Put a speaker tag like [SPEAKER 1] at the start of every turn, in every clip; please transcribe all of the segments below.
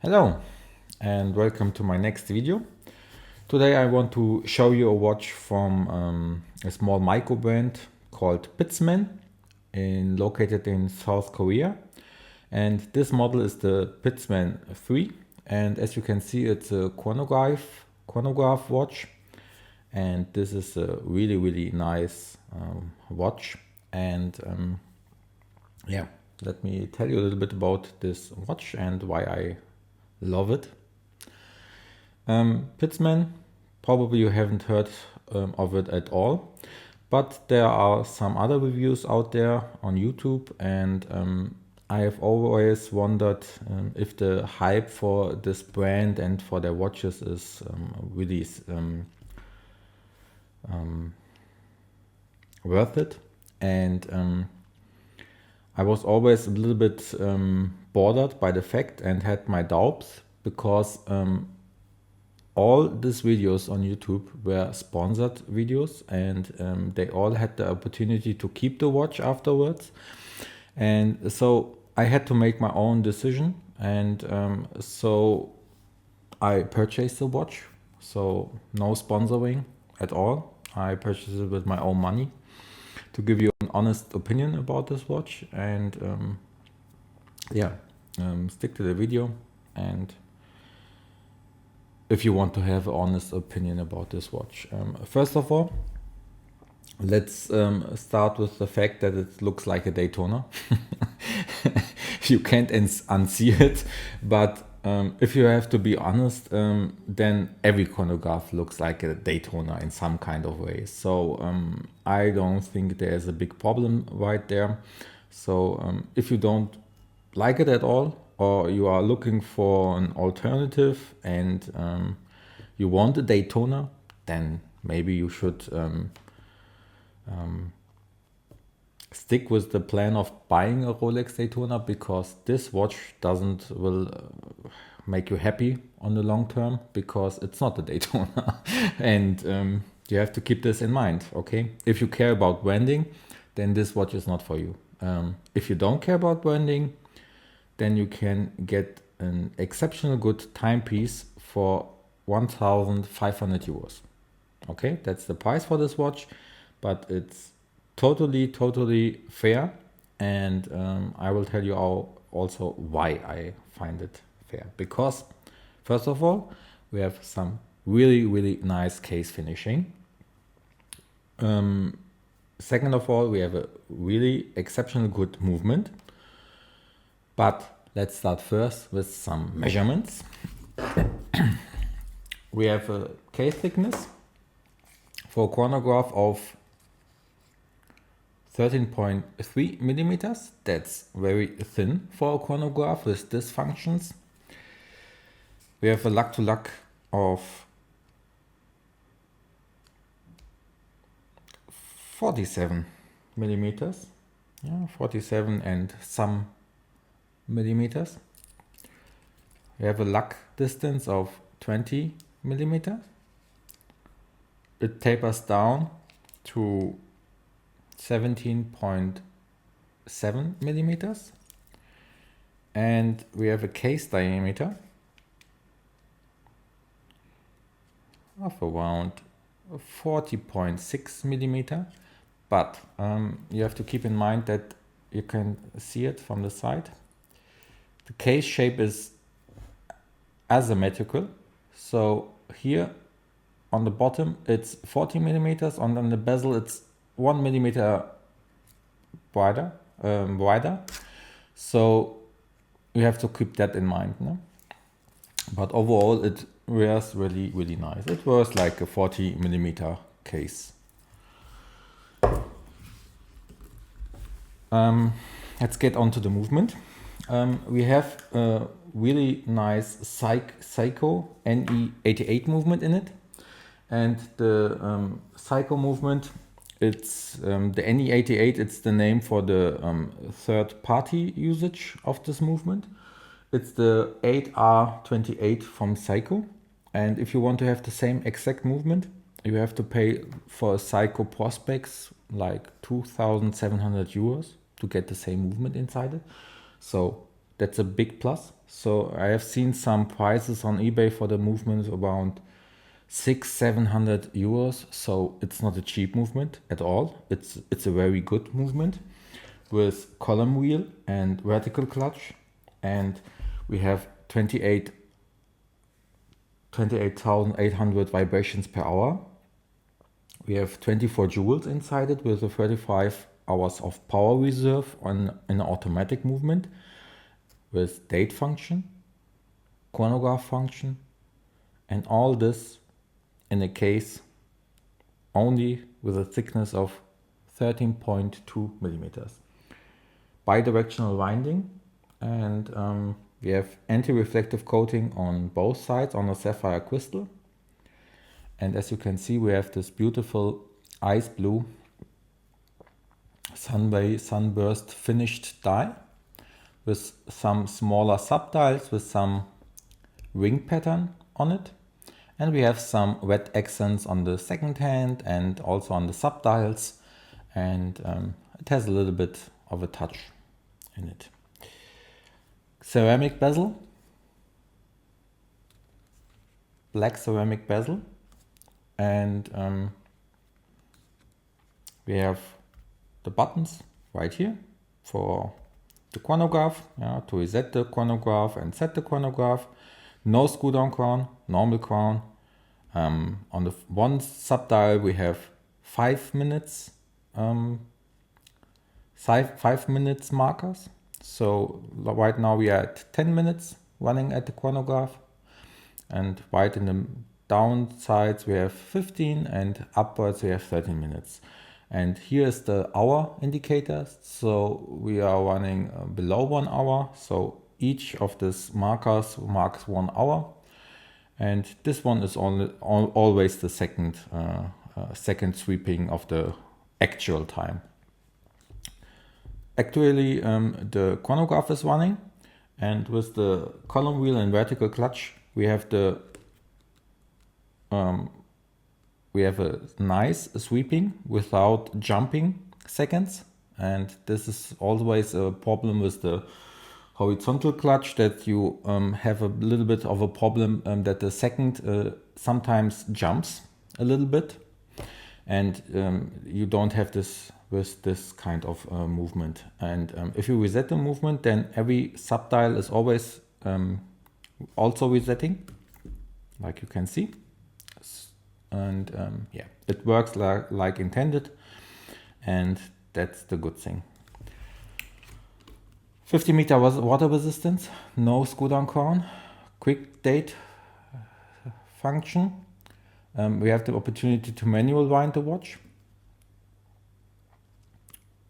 [SPEAKER 1] Hello and welcome to my next video. Today I want to show you a watch from a small micro brand called Pitzman, located in South Korea. And this model is the Pitzman 3, and as you can see it's a chronograph watch, and this is a really nice watch. And yeah, let me tell you a little bit about this watch and why I love it. Pitzman, probably you haven't heard of it at all, but there are some other reviews out there on YouTube, and I have always wondered if the hype for this brand and for their watches is really worth it. And I was always a little bit bothered by the fact and had my doubts because all these videos on YouTube were sponsored videos, and they all had the opportunity to keep the watch afterwards. And so I had to make my own decision, and so I purchased the watch. So no sponsoring at all. I purchased it with my own money to give you an honest opinion about this watch. And yeah, stick to the video, and if you want to have an honest opinion about this watch. First of all, let's start with the fact that it looks like a Daytona. You can't unsee it, but if you have to be honest, then every chronograph looks like a Daytona in some kind of way. So I don't think there's a big problem right there. So if you don't like it at all, or you are looking for an alternative and you want a Daytona, then maybe you should stick with the plan of buying a Rolex Daytona, because this watch will make you happy on the long term, because it's not a Daytona. And you have to keep this in mind, okay? If you care about branding, then this watch is not for you. If you don't care about branding, then you can get an exceptional good timepiece for 1,500 euros. Okay, that's the price for this watch, but it's totally fair, and I will tell you also why I find it fair. Because first of all, we have some really nice case finishing. Second of all, we have a really exceptional good movement. But let's start first with some measurements. We have a case thickness for a chronograph of 13.3 millimeters. That's very thin for a chronograph with these functions. We have a lug-to-lug of 47 millimeters. Yeah, 47 and some millimeters. We have a lug distance of 20 millimeters. It tapers down to 17.7 millimeters, and we have a case diameter of around 40.6 millimeter. But you have to keep in mind that you can see it from the side. The case shape is asymmetrical. So here on the bottom it's 40 millimeters, and on the bezel it's 1 millimeter wider. So you have to keep that in mind. No? But overall it wears really nice. It wears like a 40 millimeter case. Let's get on to the movement. We have a really nice Seiko NE88 movement in it, and the Seiko movement, it's the NE88. It's the name for the third-party usage of this movement. It's the 8R28 from Seiko, and if you want to have the same exact movement, you have to pay for a Seiko Prospex like 2,700 euros to get the same movement inside it. So That's a big plus. So I have seen some prices on eBay for the movement around 600-700 euros. So it's not a cheap movement at all. It's a very good movement with column wheel and vertical clutch, and we have 28,800 vibrations per hour. We have 24 joules inside it with a 35 hours of power reserve on an automatic movement with date function, chronograph function, and all this in a case only with a thickness of 13.2 millimeters. Bidirectional winding, and we have anti-reflective coating on both sides on a sapphire crystal. And as you can see, we have this beautiful ice blue sunburst finished die with some smaller subdials with some ring pattern on it. And we have some wet accents on the second hand and also on the subdials. And it has a little bit of a touch in it. Ceramic bezel, black ceramic bezel, and we have the buttons right here for the chronograph, to reset the chronograph and set the chronograph. No screw down crown, normal crown. On the one subdial we have 5 minutes 5 minutes markers. So right now we are at 10 minutes running at the chronograph, and right in the down sides we have 15 and upwards we have 13 minutes. And here is the hour indicator. So we are running below 1 hour. So each of these markers marks 1 hour. And this one is always the second sweeping of the actual time. Actually, the chronograph is running, and with the column wheel and vertical clutch, we have a nice sweeping without jumping seconds. And this is always a problem with the horizontal clutch, that you have a little bit of a problem that the second sometimes jumps a little bit, and you don't have this with this kind of movement. And if you reset the movement, then every subdial is always also resetting, like you can see. And yeah, it works like intended, and that's the good thing. 50 meter water resistance, no screw down crown, quick date function. We have the opportunity to manual wind the watch.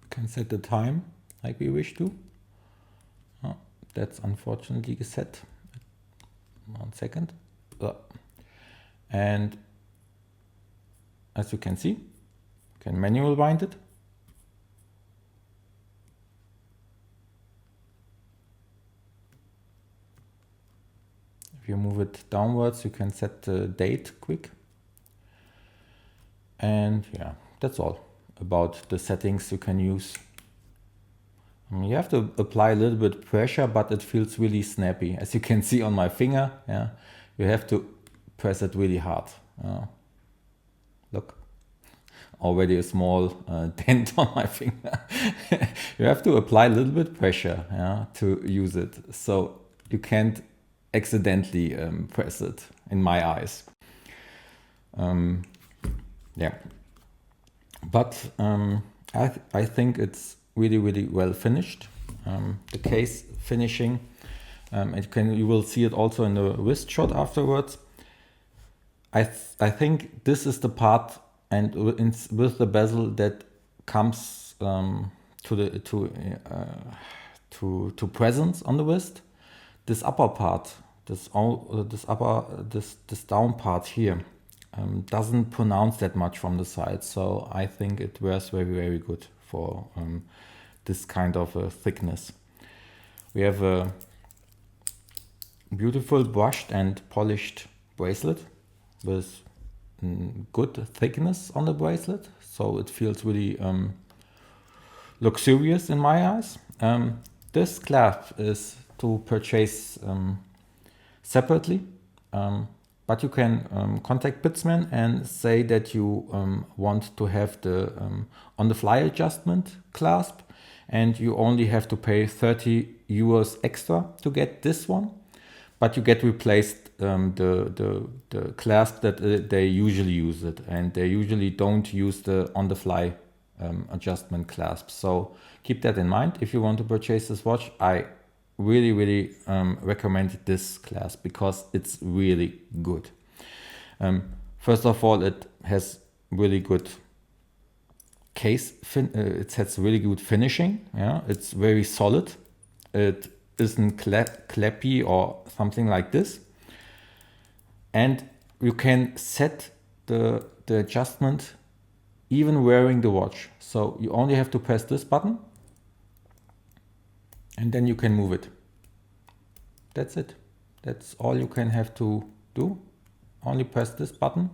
[SPEAKER 1] Can set the time like we wish to. Oh, that's unfortunately set. 1 second. And as you can see, you can manual wind it. If you move it downwards, you can set the date quick. And yeah, that's all about the settings you can use. You have to apply a little bit pressure, but it feels really snappy. As you can see on my finger, you have to press it really hard. Look, already a small dent on my finger. You have to apply a little bit pressure to use it. So you can't accidentally press it, in my eyes. Yeah. But I think it's really well finished. The case finishing, you will see it also in the wrist shot afterwards. I think this is the part, and with the bezel, that comes to presence on the wrist. This upper part, this down part here, doesn't pronounce that much from the side, so I think it wears very good for this kind of thickness. We have a beautiful brushed and polished bracelet with good thickness on the bracelet, so it feels really luxurious in my eyes. This clasp is to purchase separately, but you can contact Pitzman and say that you want to have the on-the-fly adjustment clasp, and you only have to pay 30 euros extra to get this one, but you get replaced the clasp that they usually use it, and they usually don't use the on-the-fly adjustment clasp. So keep that in mind. If you want to purchase this watch, I really recommend this clasp because it's really good. First of all, it has really good it has really good finishing. Yeah, it's very solid. It isn't clappy or something like this, and you can set the adjustment even wearing the watch. So you only have to press this button and then you can move it. That's it. That's all you can have to do. Only press this button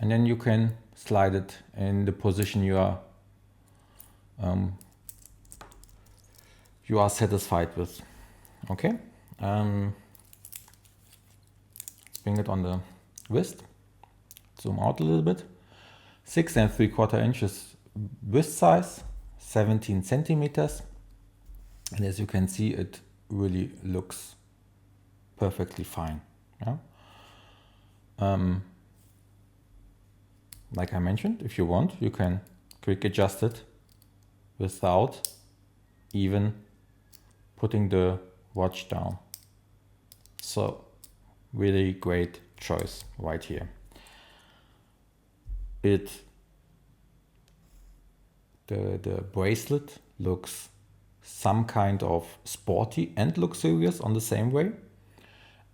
[SPEAKER 1] and then you can slide it in the position you are satisfied with. Okay. Let's bring it on the wrist. Zoom out a little bit. 6 3/4 inches wrist size, 17 centimeters. And as you can see, it really looks perfectly fine. Yeah? Like I mentioned, if you want, you can quick adjust it without even putting the watch down. So really great choice right here. The bracelet looks some kind of sporty and luxurious on the same way,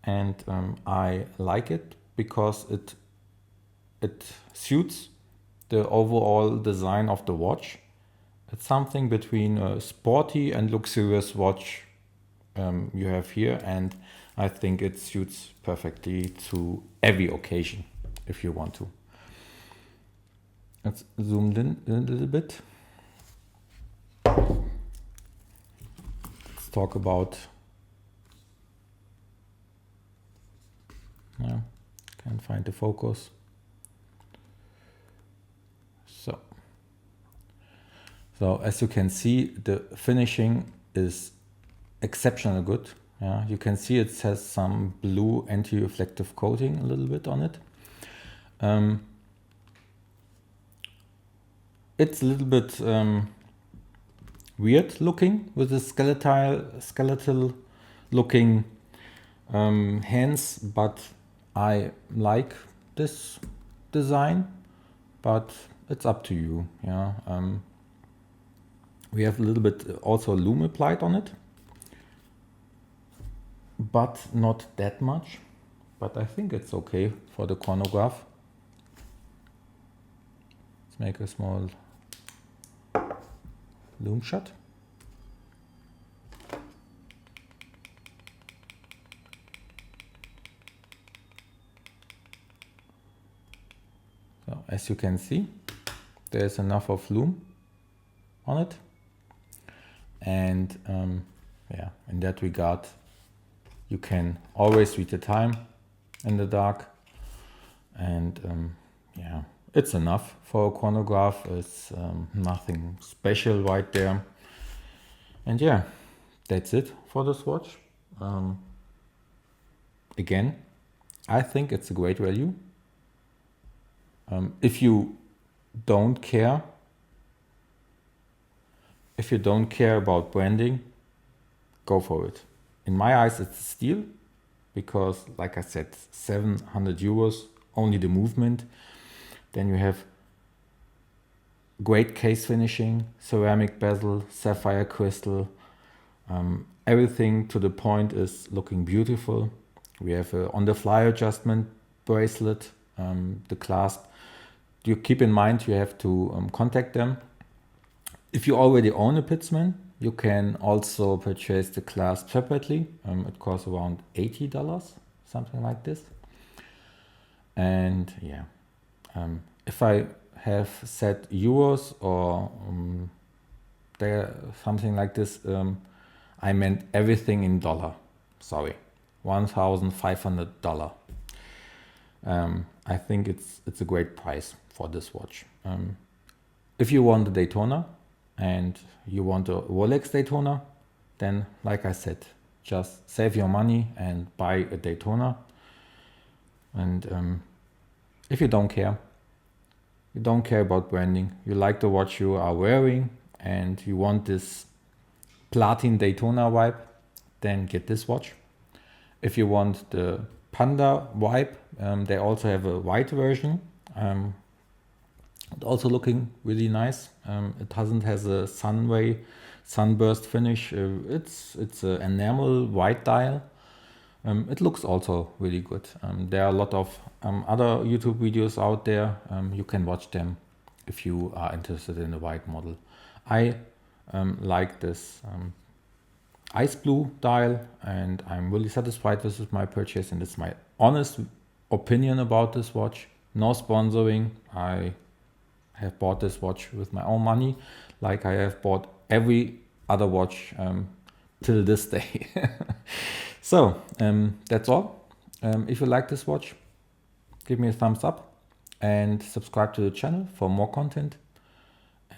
[SPEAKER 1] and I like it because it suits the overall design of the watch. It's something between a sporty and luxurious watch you have here, and I think it suits perfectly to every occasion if you want to. Let's zoom in a little bit. Let's talk about, can't find the focus. So as you can see, the finishing is exceptionally good. Yeah, you can see it has some blue anti-reflective coating a little bit on it. It's a little bit weird looking with the skeletal looking hands, but I like this design, but it's up to you. Yeah. We have a little bit also lume applied on it, but not that much. But I think it's okay for the chronograph. Let's make a small lume shot. So as you can see, there's enough of lume on it. And in that regard, you can always read the time in the dark, and it's enough for a chronograph. It's nothing special right there, and yeah, that's it for this watch. Again, I think it's a great value. If you don't care about branding, go for it. In my eyes, it's a steal because, like I said, 700 euros, only the movement. Then you have great case finishing, ceramic bezel, sapphire crystal. Everything to the point is looking beautiful. We have a on-the-fly adjustment bracelet, the clasp. You keep in mind you have to contact them. If you already own a Pitzman, you can also purchase the clasp separately. It costs around $80, something like this. And yeah, if I have said euros or something like this, I meant everything in dollar. Sorry, $1,500. I think it's a great price for this watch. If you want a Daytona and you want a Rolex Daytona, then like I said, just save your money and buy a Daytona. And if you don't care about branding, you like the watch you are wearing and you want this platin Daytona vibe, then get this watch. If you want the Panda vibe, they also have a white version. Also looking really nice. It doesn't has a sunburst finish. It's an enamel white dial. It looks also really good. There are a lot of other YouTube videos out there. You can watch them if you are interested in the white model. I like this ice blue dial, and I'm really satisfied with my purchase, and it's my honest opinion about this watch. No sponsoring. I have bought this watch with my own money, like I have bought every other watch till this day. So that's all. If you like this watch, give me a thumbs up and subscribe to the channel for more content,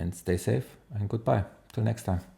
[SPEAKER 1] and stay safe and goodbye till next time.